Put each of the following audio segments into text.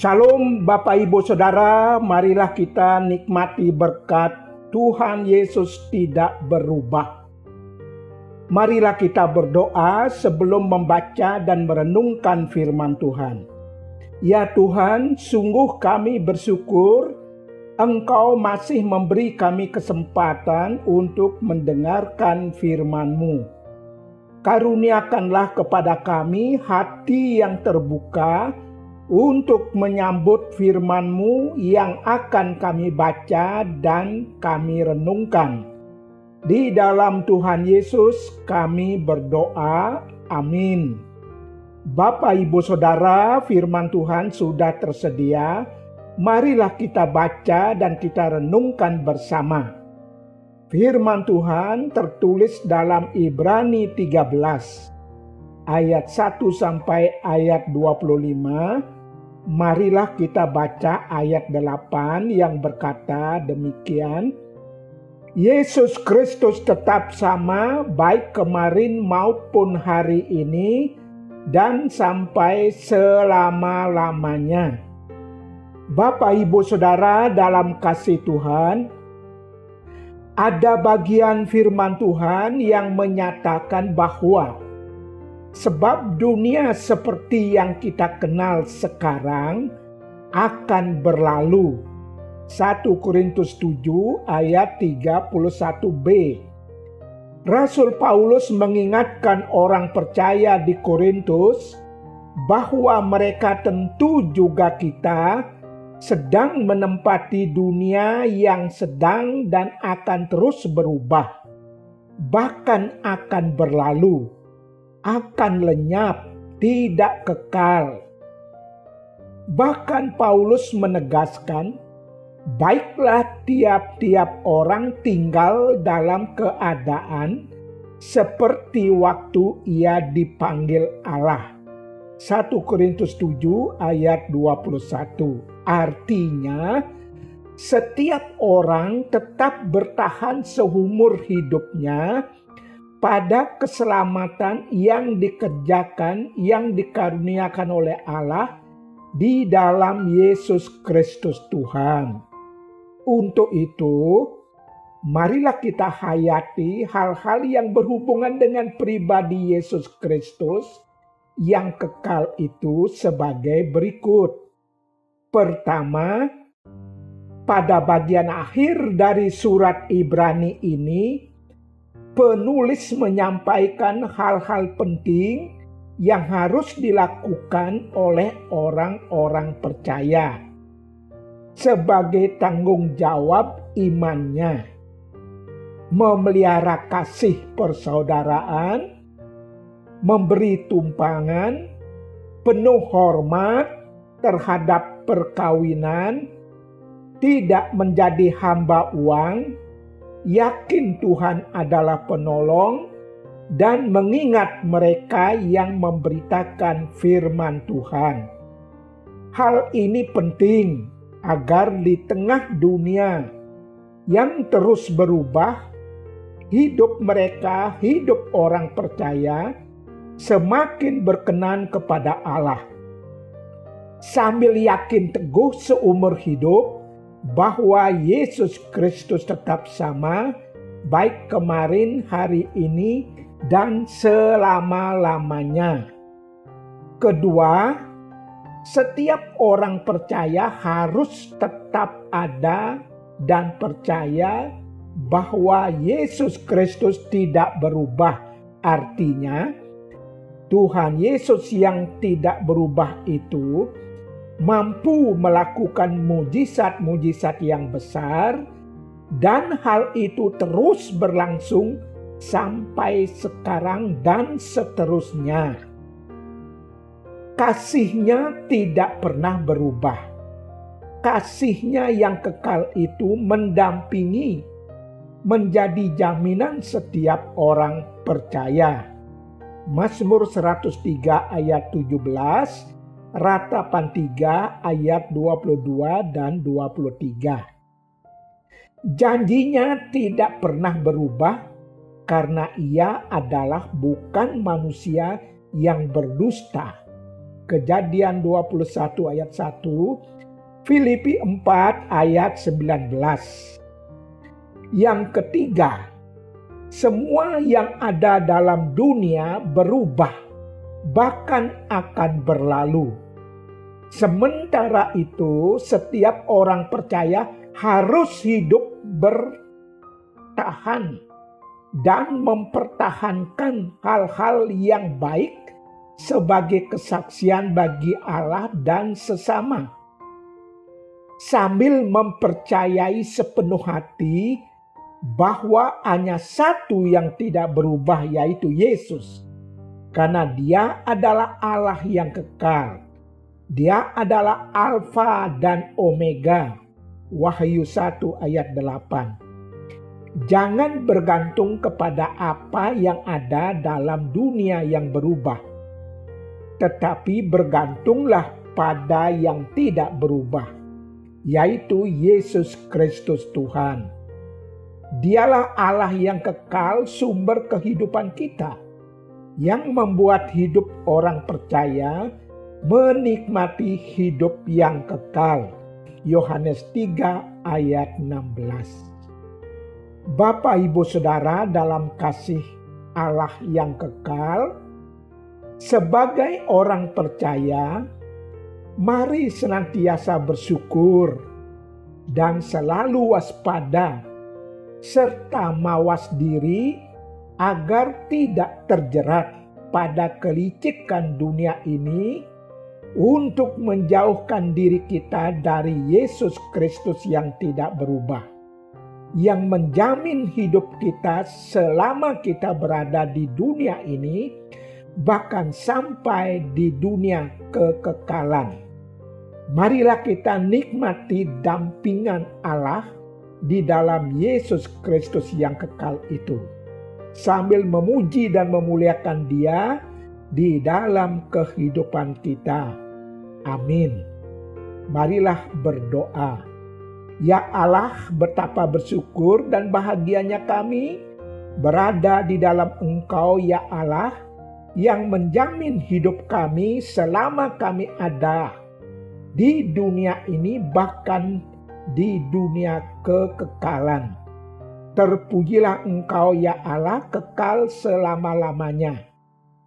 Shalom Bapak Ibu Saudara, marilah kita nikmati berkat Tuhan Yesus tidak berubah. Marilah kita berdoa sebelum membaca dan merenungkan firman Tuhan. Ya Tuhan, sungguh kami bersyukur Engkau masih memberi kami kesempatan untuk mendengarkan firman-Mu. Karuniakanlah kepada kami hati yang terbuka untuk menyambut firman-Mu yang akan kami baca dan kami renungkan. Di dalam Tuhan Yesus kami berdoa, amin. Bapak Ibu Saudara, firman Tuhan sudah tersedia. Marilah kita baca dan kita renungkan bersama. Firman Tuhan tertulis dalam Ibrani 13 ayat 1 sampai ayat 25. Marilah kita baca ayat 8 yang berkata demikian. Yesus Kristus tetap sama baik kemarin maupun hari ini dan sampai selama-lamanya. Bapak Ibu Saudara dalam kasih Tuhan, ada bagian firman Tuhan yang menyatakan bahwa sebab dunia seperti yang kita kenal sekarang akan berlalu. 1 Korintus 7 ayat 31b. Rasul Paulus mengingatkan orang percaya di Korintus bahwa mereka tentu juga kita sedang menempati dunia yang sedang dan akan terus berubah, bahkan akan berlalu, akan lenyap, tidak kekal. Bahkan Paulus menegaskan, baiklah tiap-tiap orang tinggal dalam keadaan seperti waktu ia dipanggil Allah. 1 Korintus 7 ayat 21. Artinya, setiap orang tetap bertahan seumur hidupnya pada keselamatan yang dikerjakan, yang dikaruniakan oleh Allah di dalam Yesus Kristus Tuhan. Untuk itu, marilah kita hayati hal-hal yang berhubungan dengan pribadi Yesus Kristus yang kekal itu sebagai berikut. Pertama, pada bagian akhir dari surat Ibrani ini, penulis menyampaikan hal-hal penting yang harus dilakukan oleh orang-orang percaya sebagai tanggung jawab imannya. Memelihara kasih persaudaraan, memberi tumpangan, penuh hormat terhadap perkawinan, tidak menjadi hamba uang, yakin Tuhan adalah penolong, dan mengingat mereka yang memberitakan firman Tuhan. Hal ini penting agar di tengah dunia yang terus berubah, hidup mereka, hidup orang percaya, semakin berkenan kepada Allah. Sambil yakin teguh seumur hidup bahwa Yesus Kristus tetap sama, baik kemarin, hari ini, dan selama-lamanya. Kedua, setiap orang percaya harus tetap ada dan percaya bahwa Yesus Kristus tidak berubah. Artinya, Tuhan Yesus yang tidak berubah itu mampu melakukan mujizat-mujizat yang besar, dan hal itu terus berlangsung sampai sekarang dan seterusnya. Kasih-Nya tidak pernah berubah. Kasih-Nya yang kekal itu mendampingi, menjadi jaminan setiap orang percaya. Mazmur 103 ayat 17, Ratapan 3 ayat 22 dan 23. Janjinya tidak pernah berubah karena Ia adalah bukan manusia yang berdusta. Kejadian 21 ayat 1, Filipi 4 ayat 19. Yang ketiga, semua yang ada dalam dunia berubah, bahkan akan berlalu. Sementara itu, setiap orang percaya harus hidup bertahan dan mempertahankan hal-hal yang baik sebagai kesaksian bagi Allah dan sesama, sambil mempercayai sepenuh hati bahwa hanya satu yang tidak berubah, yaitu Yesus. Karena Dia adalah Allah yang kekal. Dia adalah Alfa dan Omega. Wahyu 1 ayat 8. Jangan bergantung kepada apa yang ada dalam dunia yang berubah, tetapi bergantunglah pada yang tidak berubah, yaitu Yesus Kristus Tuhan. Dialah Allah yang kekal, sumber kehidupan kita, yang membuat hidup orang percaya menikmati hidup yang kekal. Yohanes 3 ayat 16. Bapak, Ibu, Saudara dalam kasih Allah yang kekal, sebagai orang percaya, mari senantiasa bersyukur dan selalu waspada serta mawas diri agar tidak terjerat pada kelicikan dunia ini, untuk menjauhkan diri kita dari Yesus Kristus yang tidak berubah, yang menjamin hidup kita selama kita berada di dunia ini, bahkan sampai di dunia kekekalan. Marilah kita nikmati dampingan Allah di dalam Yesus Kristus yang kekal itu, sambil memuji dan memuliakan Dia di dalam kehidupan kita. Amin. Marilah berdoa. Ya Allah, betapa bersyukur dan bahagianya kami berada di dalam Engkau, ya Allah, yang menjamin hidup kami selama kami ada di dunia ini, bahkan di dunia kekekalan. Terpujilah Engkau, ya Allah, kekal selama-lamanya.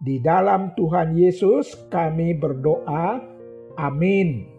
Di dalam Tuhan Yesus kami berdoa. Amin.